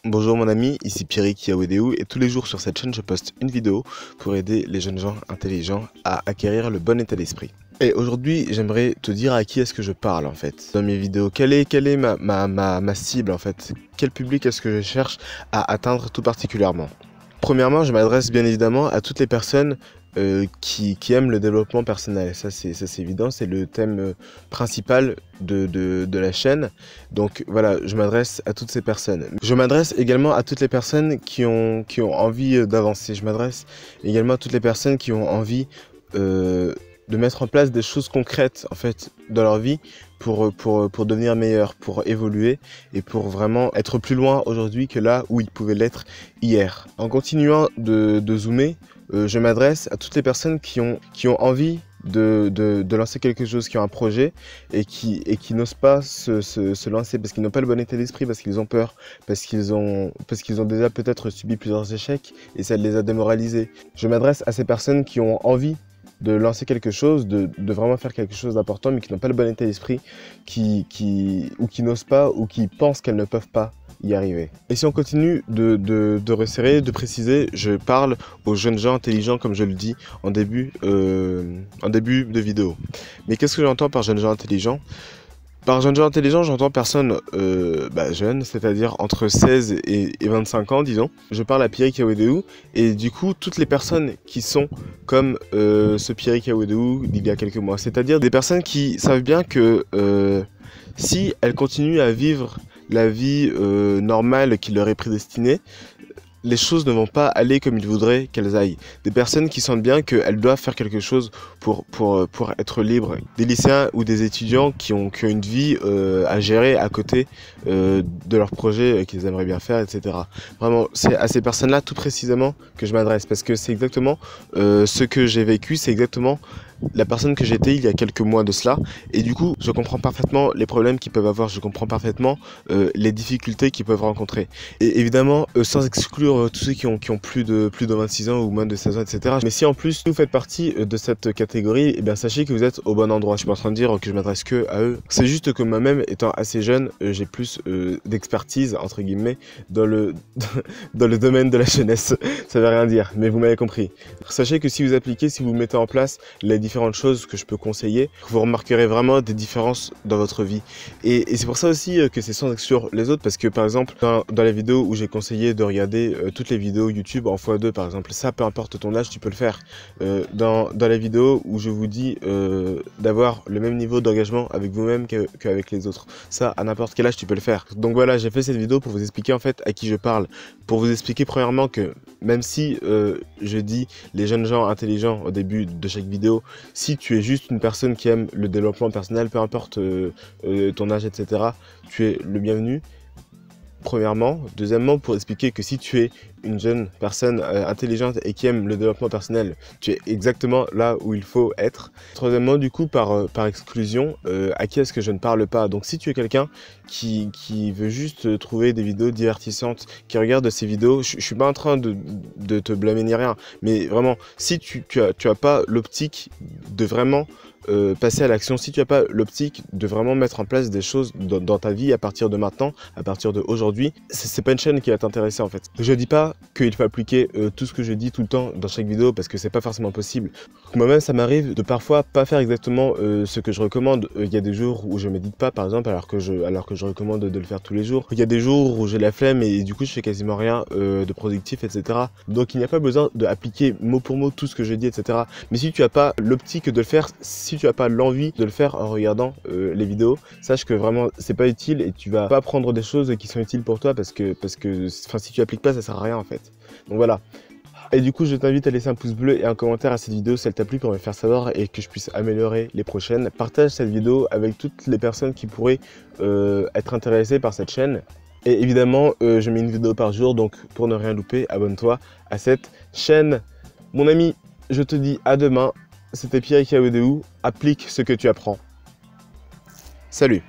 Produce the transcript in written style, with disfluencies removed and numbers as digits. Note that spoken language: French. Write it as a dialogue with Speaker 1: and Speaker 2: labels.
Speaker 1: Bonjour mon ami, ici Pierrick Yawedeu et tous les jours sur cette chaîne je poste une vidéo pour aider les jeunes gens intelligents à acquérir le bon état d'esprit. Et aujourd'hui j'aimerais te dire à qui est-ce que je parle en fait dans mes vidéos, quelle est ma cible en fait, quel public est-ce que je cherche à atteindre tout particulièrement. Premièrement je m'adresse bien évidemment à toutes les personnes qui aiment le développement personnel, ça c'est évident, c'est le thème principal de la chaîne. Donc voilà, je m'adresse à toutes ces personnes. Je m'adresse également à toutes les personnes qui ont envie d'avancer. Je m'adresse également à toutes les personnes qui ont envie de mettre en place des choses concrètes en fait dans leur vie pour devenir meilleurs, pour évoluer et pour vraiment être plus loin aujourd'hui que là où ils pouvaient l'être hier. En continuant de zoomer, je m'adresse à toutes les personnes qui ont envie de lancer quelque chose, qui ont un projet et qui n'osent pas se lancer parce qu'ils n'ont pas le bon état d'esprit, parce qu'ils ont peur, parce qu'ils ont déjà peut-être subi plusieurs échecs et ça les a démoralisés. Je m'adresse à ces personnes qui ont envie de lancer quelque chose, de vraiment faire quelque chose d'important mais qui n'ont pas le bon état d'esprit, qui n'osent pas ou qui pensent qu'elles ne peuvent pas y arriver. Et si on continue de resserrer, de préciser, je parle aux jeunes gens intelligents comme je le dis en début de vidéo. Mais qu'est-ce que j'entends par jeunes gens intelligents? Par jeunes gens intelligents, j'entends personnes jeunes, c'est-à-dire entre 16 et 25 ans, disons. Je parle à Pierrick Yawedeu et du coup, toutes les personnes qui sont comme ce Pierrick Yawedeu d'il y a quelques mois. C'est-à-dire des personnes qui savent bien que si elles continuent à vivre la vie normale qui leur est prédestinée, les choses ne vont pas aller comme ils voudraient qu'elles aillent. Des personnes qui sentent bien qu'elles doivent faire quelque chose pour être libres. Des lycéens ou des étudiants qui ont une vie à gérer à côté de leurs projets qu'ils aimeraient bien faire, etc. Vraiment, c'est à ces personnes-là tout précisément que je m'adresse parce que c'est exactement ce que j'ai vécu, c'est exactement la personne que j'étais il y a quelques mois de cela et du coup je comprends parfaitement les problèmes qu'ils peuvent avoir, je comprends parfaitement les difficultés qu'ils peuvent rencontrer et évidemment sans exclure tous ceux qui ont plus de 26 ans ou moins de 16 ans, etc. Mais si en plus vous faites partie de cette catégorie, eh bien sachez que vous êtes au bon endroit. Je suis pas en train de dire que je m'adresse que à eux, c'est juste que moi-même étant assez jeune, j'ai plus d'expertise entre guillemets dans le domaine de la jeunesse. Ça veut rien dire, mais vous m'avez compris. Sachez que si vous appliquez, si vous mettez en place les différentes choses que je peux conseiller, vous remarquerez vraiment des différences dans votre vie. Et c'est pour ça aussi que c'est sans exclure les autres, parce que par exemple, dans les vidéos où j'ai conseillé de regarder toutes les vidéos YouTube en x2 par exemple, ça peu importe ton âge, tu peux le faire. Dans les vidéos où je vous dis d'avoir le même niveau d'engagement avec vous-même qu'avec les autres, ça à n'importe quel âge tu peux le faire. Donc voilà, j'ai fait cette vidéo pour vous expliquer en fait à qui je parle, pour vous expliquer premièrement que même si je dis les jeunes gens intelligents au début de chaque vidéo, si tu es juste une personne qui aime le développement personnel, peu importe ton âge, etc., tu es le bienvenu. Premièrement. Deuxièmement, pour expliquer que si tu es une jeune personne intelligente et qui aime le développement personnel, tu es exactement là où il faut être. Troisièmement, du coup, par exclusion, à qui est-ce que je ne parle pas? Donc si tu es quelqu'un qui veut juste trouver des vidéos divertissantes, qui regarde ces vidéos, je suis pas en train de te blâmer ni rien, mais vraiment, si tu as pas l'optique de vraiment passer à l'action, si tu n'as pas l'optique de vraiment mettre en place des choses dans ta vie à partir de maintenant, à partir d'aujourd'hui, c'est pas une chaîne qui va t'intéresser en fait. Je dis pas qu'il faut appliquer tout ce que je dis tout le temps dans chaque vidéo parce que c'est pas forcément possible. Moi-même ça m'arrive de parfois pas faire exactement ce que je recommande. Il y a des jours où je médite pas par exemple alors que je recommande de le faire tous les jours. Il y a des jours où j'ai la flemme et du coup je fais quasiment rien de productif, etc. Donc il n'y a pas besoin d'appliquer mot pour mot tout ce que je dis, etc. Mais si tu n'as pas l'optique de le faire, si tu n'as pas l'envie de le faire en regardant les vidéos, sache que vraiment c'est pas utile et tu vas pas prendre des choses qui sont utiles pour toi parce que si tu appliques pas ça sert à rien en fait. Donc voilà. Et du coup je t'invite à laisser un pouce bleu et un commentaire à cette vidéo si elle t'a plu pour me faire savoir et que je puisse améliorer les prochaines. Partage cette vidéo avec toutes les personnes qui pourraient être intéressées par cette chaîne. Et évidemment je mets une vidéo par jour, donc pour ne rien louper, abonne-toi à cette chaîne. Mon ami, je te dis à demain. C'était Pierrick Yawedeu, applique ce que tu apprends. Salut!